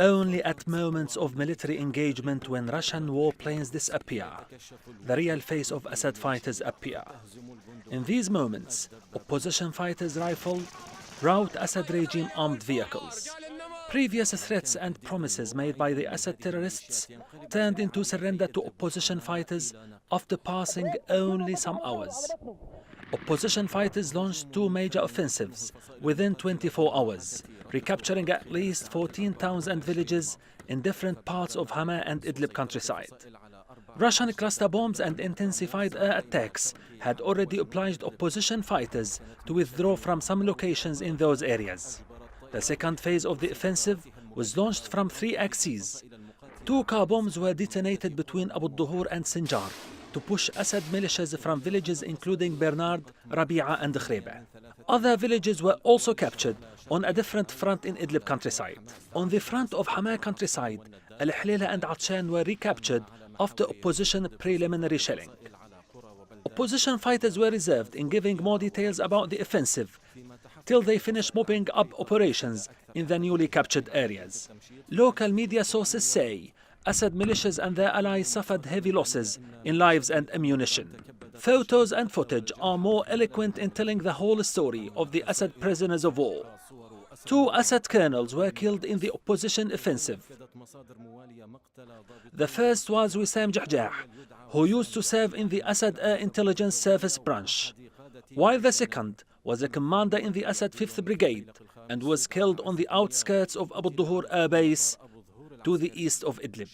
Only at moments of military engagement, when Russian warplanes disappear, the real face of Assad fighters appear. In these moments, opposition fighters rifle, rout Assad regime armed vehicles. Previous threats and promises made by the Assad terrorists turned into surrender to opposition fighters after passing only some hours. Opposition fighters launched 2 major offensives within 24 hours, recapturing at least 14 towns and villages in different parts of Hama and Idlib countryside. Russian cluster bombs and intensified air attacks had already obliged opposition fighters to withdraw from some locations in those areas. The second phase of the offensive was launched from 3 axes. 2 car bombs were detonated between Abu Duhur and Sinjar to push Assad militias from villages including Bernard, Rabi'a and Khreba. Other villages were also captured on a different front in Idlib countryside. On the front of Hama countryside, Al-Hlayla and Atshan were recaptured after opposition preliminary shelling. Opposition fighters were reserved in giving more details about the offensive till they finished mopping up operations in the newly captured areas. Local media sources say Assad militias and their allies suffered heavy losses in lives and ammunition. Photos and footage are more eloquent in telling the whole story of the Assad prisoners of war. 2 Assad colonels were killed in the opposition offensive. The first was Wissam Jahjah, who used to serve in the Assad Air Intelligence Service branch, while the second was a commander in the Assad 5th Brigade and was killed on the outskirts of Abu Duhur Air Base to the east of Idlib.